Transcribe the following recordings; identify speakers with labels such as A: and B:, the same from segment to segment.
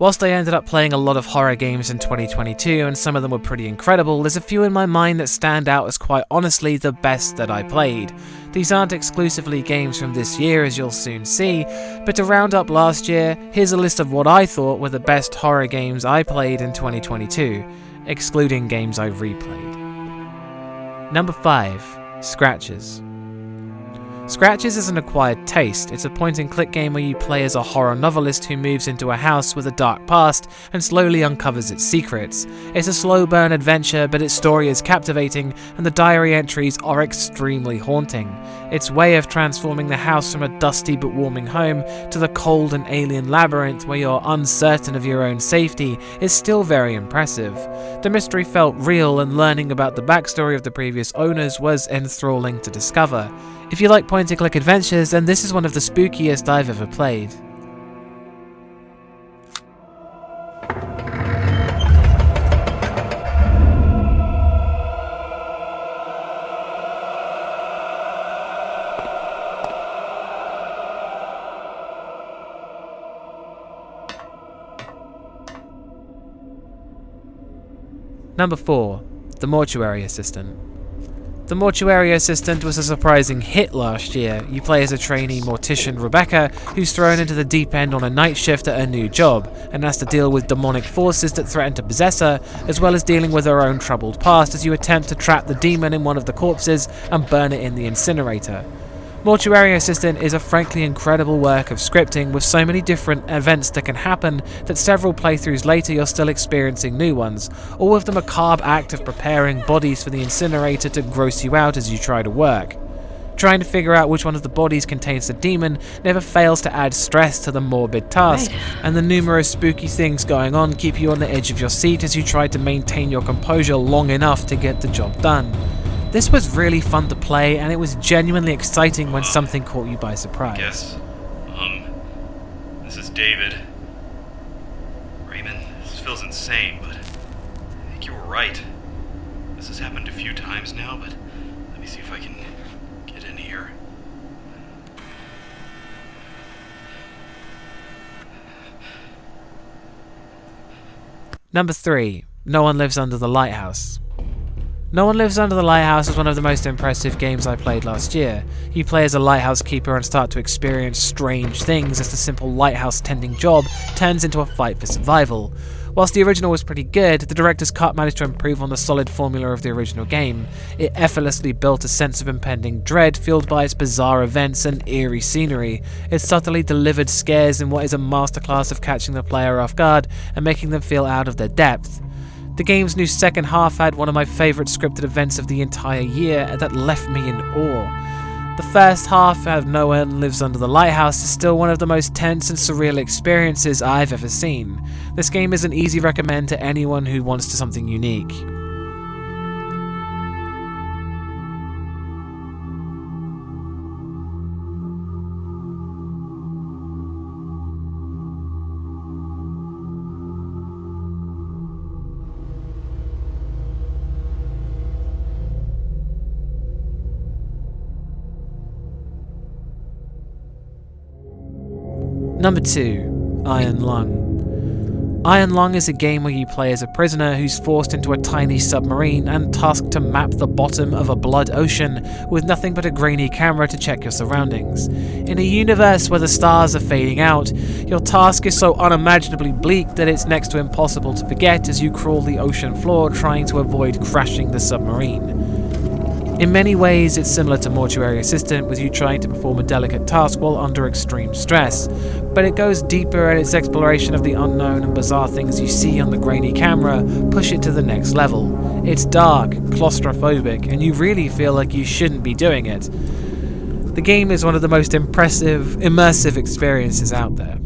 A: Whilst I ended up playing a lot of horror games in 2022 and some of them were pretty incredible, there's a few in my mind that stand out as quite honestly the best that I played. These aren't exclusively games from this year, as you'll soon see, but to round up last year, here's a list of what I thought were the best horror games I played in 2022, excluding games I replayed. Number 5. Scratches. Scratches is an acquired taste. It's a point-and-click game where you play as a horror novelist who moves into a house with a dark past and slowly uncovers its secrets. It's a slow-burn adventure, but its story is captivating and the diary entries are extremely haunting. Its way of transforming the house from a dusty but warming home to the cold and alien labyrinth where you're uncertain of your own safety is still very impressive. The mystery felt real, and learning about the backstory of the previous owners was enthralling to discover. If you like point-and-click adventures, then this is one of the spookiest I've ever played. Number 4. The Mortuary Assistant. The Mortuary Assistant was a surprising hit last year. You play as a trainee mortician, Rebecca, who's thrown into the deep end on a night shift at her new job, and has to deal with demonic forces that threaten to possess her, as well as dealing with her own troubled past as you attempt to trap the demon in one of the corpses and burn it in the incinerator. Mortuary Assistant is a frankly incredible work of scripting with so many different events that can happen that several playthroughs later you're still experiencing new ones, all with the macabre act of preparing bodies for the incinerator to gross you out as you try to work. Trying to figure out which one of the bodies contains the demon never fails to add stress to the morbid task, and the numerous spooky things going on keep you on the edge of your seat as you try to maintain your composure long enough to get the job done. This was really fun to play, and it was genuinely exciting when something caught you by surprise.
B: Yes. This is David. Raymond, this feels insane, but I think you were right. This has happened a few times now, but let me see if I can get in here.
A: Number 3. No One Lives Under the Lighthouse. No One Lives Under the Lighthouse is one of the most impressive games I played last year. You play as a lighthouse keeper and start to experience strange things as the simple lighthouse tending job turns into a fight for survival. Whilst the original was pretty good, the director's cut managed to improve on the solid formula of the original game. It effortlessly built a sense of impending dread fueled by its bizarre events and eerie scenery. It subtly delivered scares in what is a masterclass of catching the player off guard and making them feel out of their depth. The game's new second half had one of my favourite scripted events of the entire year that left me in awe. The first half of No One Lives Under the Lighthouse is still one of the most tense and surreal experiences I've ever seen. This game is an easy recommend to anyone who wants something unique. Number 2. Iron Lung. Iron Lung is a game where you play as a prisoner who's forced into a tiny submarine and tasked to map the bottom of a blood ocean with nothing but a grainy camera to check your surroundings. In a universe where the stars are fading out, your task is so unimaginably bleak that it's next to impossible to forget as you crawl the ocean floor trying to avoid crashing the submarine. In many ways, it's similar to Mortuary Assistant, with you trying to perform a delicate task while under extreme stress, but it goes deeper, and its exploration of the unknown and bizarre things you see on the grainy camera push it to the next level. It's dark, claustrophobic, and you really feel like you shouldn't be doing it. The game is one of the most impressive, immersive experiences out there.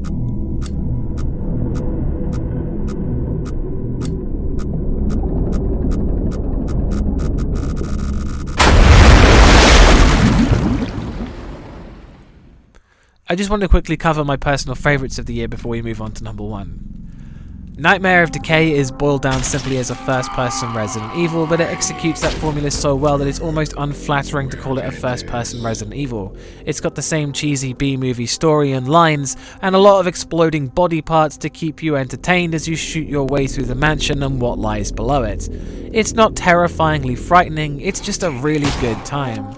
A: I just want to quickly cover my personal favourites of the year before we move on to number 1. Nightmare of Decay is boiled down simply as a first-person Resident Evil, but it executes that formula so well that it's almost unflattering to call it a first-person Resident Evil. It's got the same cheesy B-movie story and lines, and a lot of exploding body parts to keep you entertained as you shoot your way through the mansion and what lies below it. It's not terrifyingly frightening, it's just a really good time.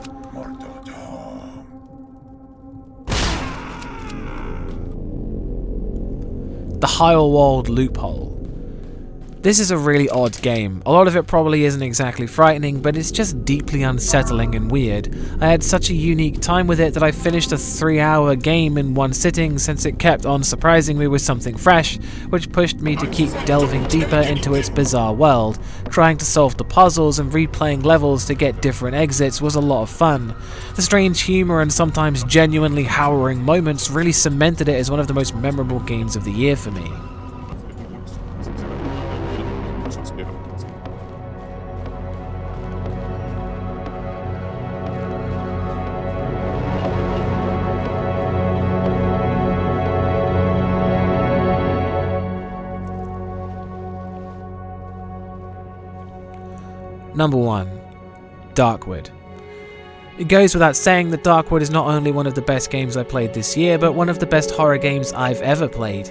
A: The High-Walled Loophole. This is a really odd game. A lot of it probably isn't exactly frightening, but it's just deeply unsettling and weird. I had such a unique time with it that I finished a 3-hour game in one sitting since it kept on surprising me with something fresh, which pushed me to keep delving deeper into its bizarre world. Trying to solve the puzzles and replaying levels to get different exits was a lot of fun. The strange humor and sometimes genuinely harrowing moments really cemented it as one of the most memorable games of the year for me. Number 1. Darkwood. It goes without saying that Darkwood is not only one of the best games I played this year, but one of the best horror games I've ever played.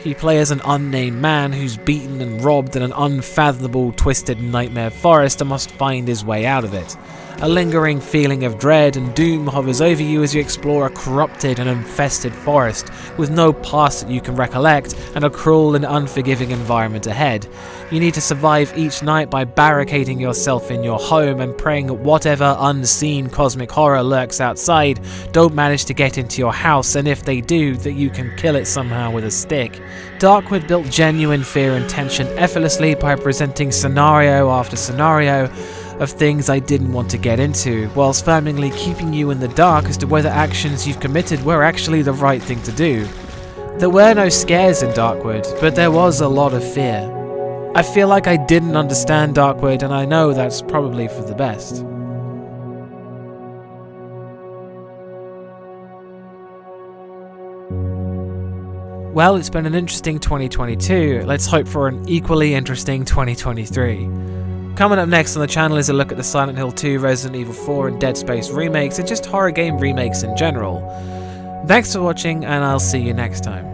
A: You play as an unnamed man who's beaten and robbed in an unfathomable, twisted nightmare forest and must find his way out of it. A lingering feeling of dread and doom hovers over you as you explore a corrupted and infested forest, with no past that you can recollect and a cruel and unforgiving environment ahead. You need to survive each night by barricading yourself in your home and praying that whatever unseen cosmic horror lurks outside don't manage to get into your house, and if they do, that you can kill it somehow with a stick. Darkwood built genuine fear and tension effortlessly by presenting scenario after scenario of things I didn't want to get into, whilst firmly keeping you in the dark as to whether actions you've committed were actually the right thing to do. There were no scares in Darkwood, but there was a lot of fear. I feel like I didn't understand Darkwood, and I know that's probably for the best. Well, it's been an interesting 2022, let's hope for an equally interesting 2023. Coming up next on the channel is a look at the Silent Hill 2, Resident Evil 4 and Dead Space remakes, and just horror game remakes in general. Thanks for watching, and I'll see you next time.